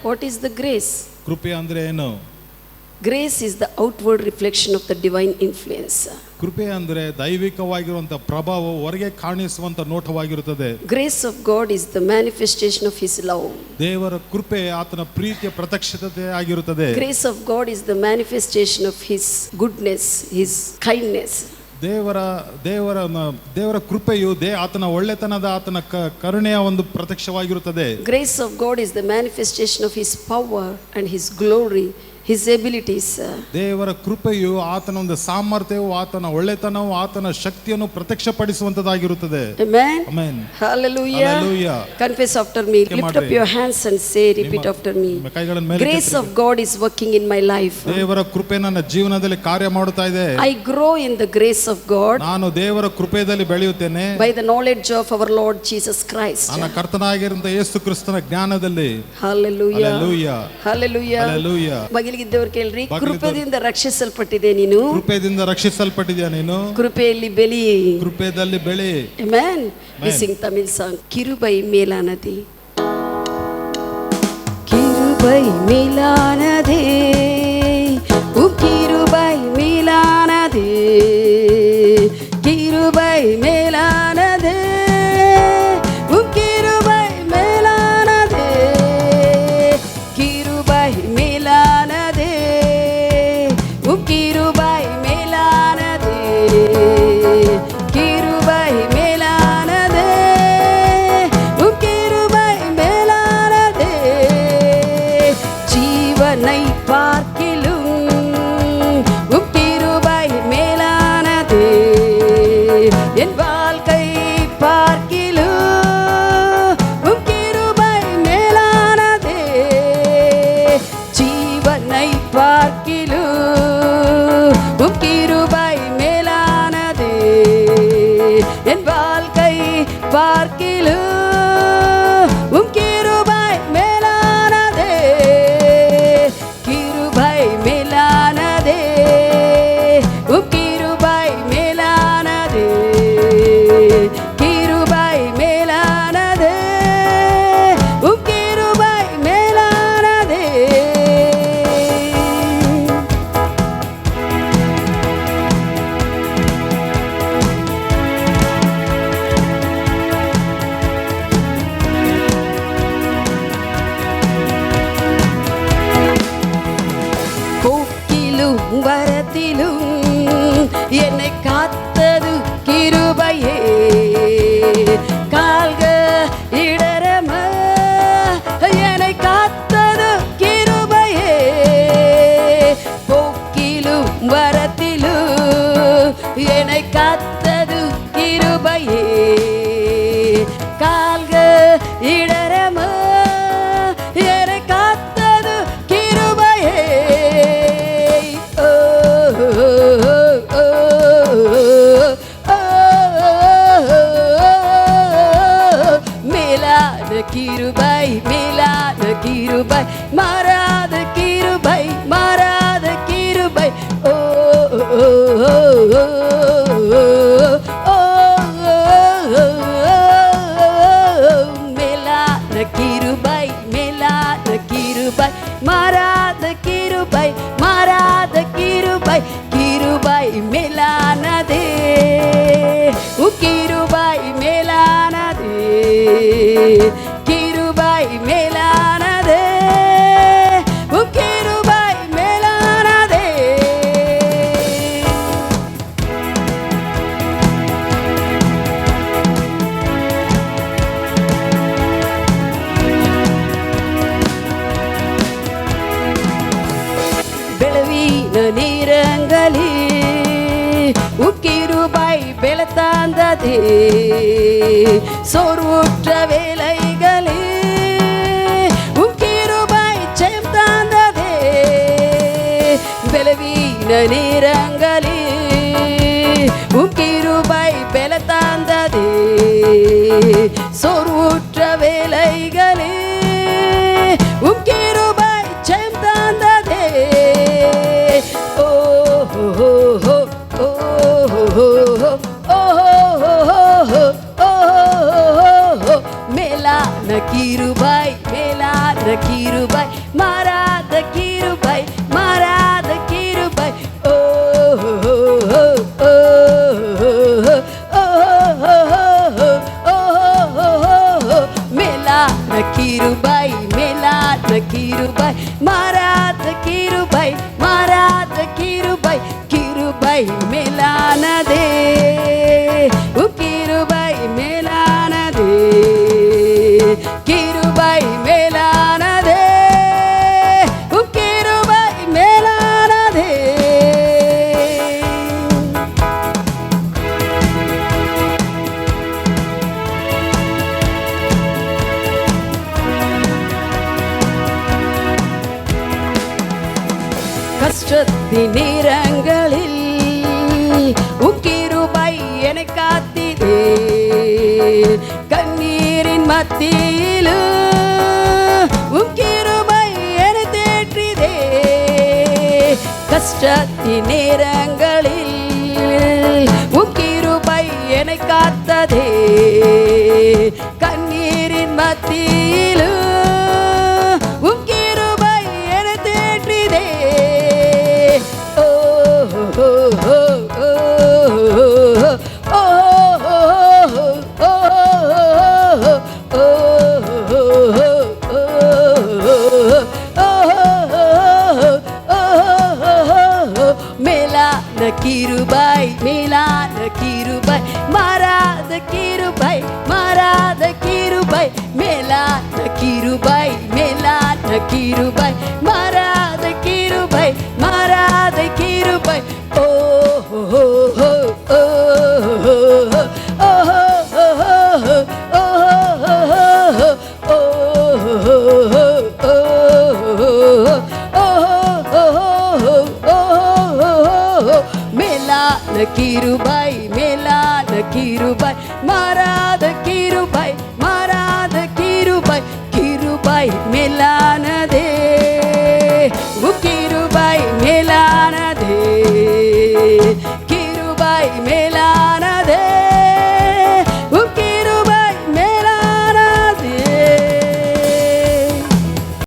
What is the grace? ಕೃಪೆ ಅಂದ್ರೆ ಏನು? Grace is the outward reflection of the divine influence. ಕೃಪೆ ಅಂದ್ರೆ ದೈವಿಕವಾಗಿರುವಂತ ಪ್ರಭಾವ ಹೊರಗೆ ಕಾಣಿಸುವಂತ ನೋಟವಾಗಿರುತ್ತದೆ. Grace of God is the manifestation of his love. ದೇವರ ಕೃಪೆ ಆತನ ಪ್ರೀತಿಯ ಪ್ರತ್ಯಕ್ಷತೆ ಆಗಿರುತ್ತದೆ. Grace of God is the manifestation of his goodness, his kindness. ದೇವರ ಕೃಪೆಯು ಆತನ ಒಳ್ಳೆತನದ ಆತನ ಕರುಣೆಯ ಒಂದು ಪ್ರತ್ಯಕ್ಷವಾಗಿರುತ್ತದೆ. Grace of God is the manifestation of his power and his glory, his abilities. ದೇವರ ಕೃಪೆಯು ಆತನ ಒಂದು ಸಾಮರ್ಥ್ಯವು ಆತನ ಒಳ್ಳೆತನವು ಆತನ ಶಕ್ತಿಯನ್ನು ಪ್ರತ್ಯಕ್ಷಪಡಿಸುವಂತದಾಗಿರುತ್ತದೆ. Amen. Amen. Hallelujah. Hallelujah. Confess after me. Lift up your hands and say, repeat after me. Grace of God is working in my life. ದೇವರ ಕೃಪೆ ನನ್ನ ಜೀವನದಲ್ಲಿ ಕಾರ್ಯ ಮಾಡುತ್ತಾ ಇದೆ. I grow in the grace of God. ನಾನು ದೇವರ ಕೃಪೆಯಲ್ಲಿ ಬೆಳೆಯುತ್ತೇನೆ. By the knowledge of our Lord Jesus Christ. ನನ್ನ ಕರ್ತನಾಗಿರುವಂತ ಯೇಸು ಕ್ರಿಸ್ತನ ಜ್ಞಾನದಲ್ಲಿ. Hallelujah. Hallelujah. Hallelujah. Hallelujah. ಬಗಲಿಗಿದ್ದವರು ಕೇಳ್ರಿ, ಕೃಪೆಯಿಂದ ರಕ್ಷಿಸಲ್ಪಟ್ಟಿದೆ ನೀನು. ಕೃಪೆಯಿಂದ ರಕ್ಷಿಸಲ್ಪಟ್ಟಿದ್ಯಾ ನೀನು. ಕೃಪೆಯಲ್ಲಿ ಬೆಳಿ. ಕೃಪೆಯಲ್ಲಿ ಬೆಳಿ. Amen. We sing Tamil song. கிருபை மேலானதே, கிருபை மேலானதே, உம் கிருபை மேலானதே, கிருபை மேலானதே, உம் கிருபை மேலானதே, கிருபை மேலானதே, உம் கிருபை மேலானதே, கிருபை மேலானதே, உம் கிருபை மேலானதே, ஜீவனை பார்க்கிலும் உம் கிருபை மேலானதே, என் வாழ்க்கை பார்க்கிலும் உம் கிருபை மேலானதே, ஜீவனை பார்க்கிலும் உம் கிருபை மேலானதே, என் வாழ்க்கை பார்க்கிலும் உம் கிருபை மேலானதே, கிருபை மேலானதே, உம் கிருபை மேலானதே, கிருபை மேலானதே, உம் கிருபை மேலானதே. போக்கிலும் வரத்திலும் என்னை காத்தது கிருபையே, கால்கள் இடரம என்னை காத்தது கிருபையே, போக்கிலும் வரத்திலும் என்னை காத்தது கிருபையே, கால்கள் இடரம என்னை காத்தது கிருபையே. ஓ ஓ ஓ ஓ மேலான கிருபை, மேலான கிருபை, மாறாத கிருபை, மாறாத கிருபை. ஓ ஓ ஓ மேலான கிருபை, மேலான கிருபை, மாறாத கிருபை, மாறாத கிருபை, கிருபை மேலானதே, உம் கிருபை மேலானதே, கிருபை மேலானதே, உம் கிருபை மேலானதே. ಬೆಳವಿನ ನೀರಂಗಲಿ உம் கிருபை பெலத்தாந்ததே, சோர்வுற்ற வேலைகளே உம் கிருபை ஜெயம் தாந்ததே, பலவீன நேரங்களே உம் கிருபை பெலத்தாந்ததே, சோர்வுற்ற வேலைகளே உம் கிருபை ஜெயம் தாந்ததே. ஓ ஓ ஓ மேலான கிருபை, மேலான கிருபை, மாறாத கிருபை, மாறாத கிருபை. ஓ மேலான கிருபை, மேலான கிருபை, மாறாத கிருபை, மாறாத கிருபை. கிருபை மேலானதே, கிருபை மேலானதே, கிருபை மேலானதே, கிருபை மேலானதே. கஷ்டத்தின் நேரங்களில் கிருபை என்னை காத்திதே, கண்ணீரின் மத்தியிலும் கிருபை என்னை தேற்றிதே. கஷ்டத்தின் நேரங்களில் கிருபை என்னை காத்ததே, கண்ணீரின் மத்தியிலும் கிருபை என்னை தேற்றிதே. ஓ ஓ ஓ மேலான கிருபை, மேலான கிருபை, மாறாத கிருபை, மாறாத கிருபை. மேலான கிருபை, மேலான கிருபை, மாறாத கிருபை, மாறாத கிருபை. ஓ ஓ ஓ ஓ மேலான கிருபை, மேலான கிருபை, மாறாத கிருபை,